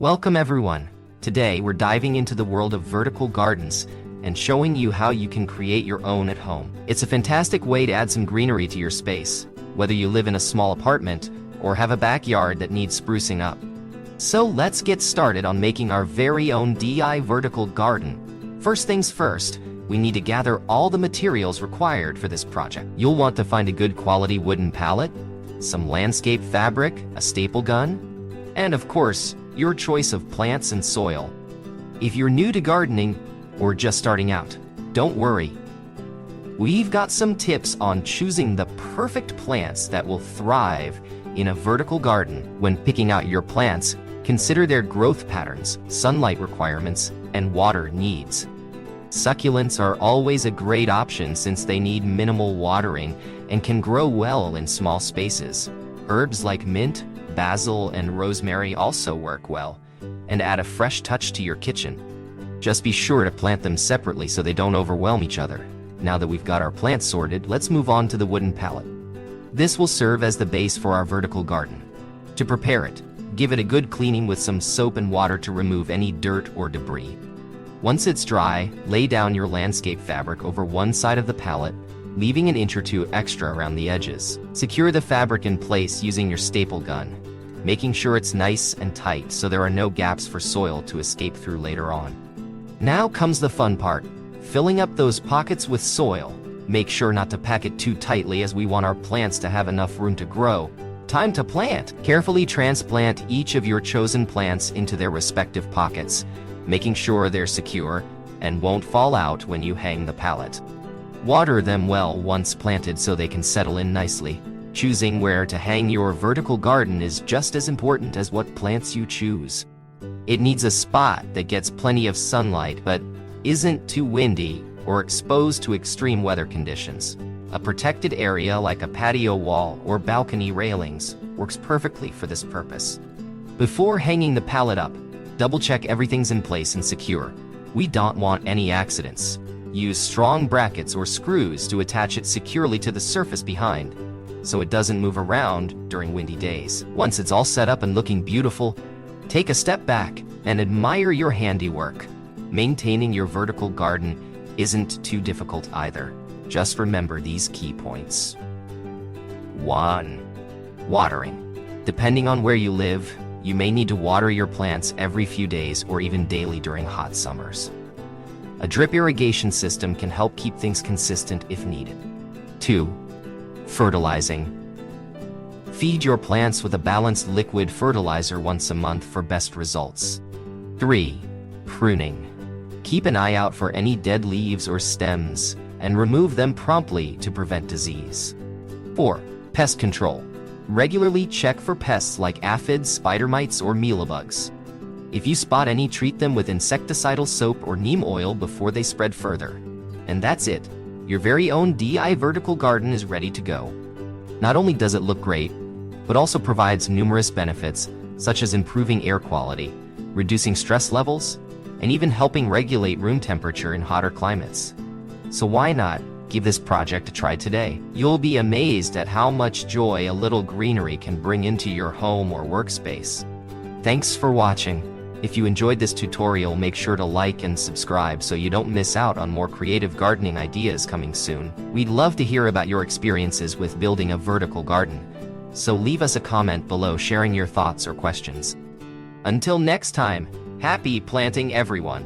Welcome everyone. Today we're diving into the world of vertical gardens and showing you how you can create your own at home. It's a fantastic way to add some greenery to your space, whether you live in a small apartment or have a backyard that needs sprucing up. So let's get started on making our very own DIYVerticalGarden. First things first, we need to gather all the materials required for this project. You'll want to find a good quality wooden pallet, some landscape fabric, a staple gun, and of course, your choice of plants and soil. If you're new to gardening or just starting out, don't worry. We've got some tips on choosing the perfect plants that will thrive in a vertical garden. When picking out your plants, consider their growth patterns, sunlight requirements, and water needs. Succulents are always a great option since they need minimal watering and can grow well in small spaces. Herbs like mint, basil, and rosemary also work well and add a fresh touch to your kitchen. Just be sure to plant them separately so they don't overwhelm each other. Now that we've got our plants sorted, let's move on to the wooden pallet. This will serve as the base for our vertical garden. To prepare it, give it a good cleaning with some soap and water to remove any dirt or debris. Once it's dry, lay down your landscape fabric over one side of the pallet, leaving an inch or two extra around the edges. Secure the fabric in place using your staple gun, making sure it's nice and tight so there are no gaps for soil to escape through later on. Now comes the fun part, filling up those pockets with soil. Make sure not to pack it too tightly as we want our plants to have enough room to grow. Time to plant! Carefully transplant each of your chosen plants into their respective pockets, making sure they're secure and won't fall out when you hang the pallet. Water them well once planted so they can settle in nicely. Choosing where to hang your vertical garden is just as important as what plants you choose. It needs a spot that gets plenty of sunlight but isn't too windy or exposed to extreme weather conditions. A protected area like a patio wall or balcony railings works perfectly for this purpose. Before hanging the pallet up, double-check everything's in place and secure. We don't want any accidents. Use strong brackets or screws to attach it securely to the surface behind, so it doesn't move around during windy days. Once it's all set up and looking beautiful, take a step back and admire your handiwork. Maintaining your vertical garden isn't too difficult either. Just remember these key points. 1. Watering. Depending on where you live, you may need to water your plants every few days or even daily during hot summers. A drip irrigation system can help keep things consistent if needed. 2. Fertilizing. Feed your plants with a balanced liquid fertilizer once a month for best results. 3. Pruning. Keep an eye out for any dead leaves or stems and remove them promptly to prevent disease. 4. Pest control. Regularly check for pests like aphids, spider mites, or mealybugs. If you spot any, treat them with insecticidal soap or neem oil before they spread further. And that's it. Your very own DIYVerticalGarden is ready to go. Not only does it look great, but also provides numerous benefits, such as improving air quality, reducing stress levels, and even helping regulate room temperature in hotter climates. So why not give this project a try today? You'll be amazed at how much joy a little greenery can bring into your home or workspace. Thanks for watching. If you enjoyed this tutorial, make sure to like and subscribe so you don't miss out on more creative gardening ideas coming soon. We'd love to hear about your experiences with building a vertical garden, so leave us a comment below sharing your thoughts or questions. Until next time, happy planting everyone!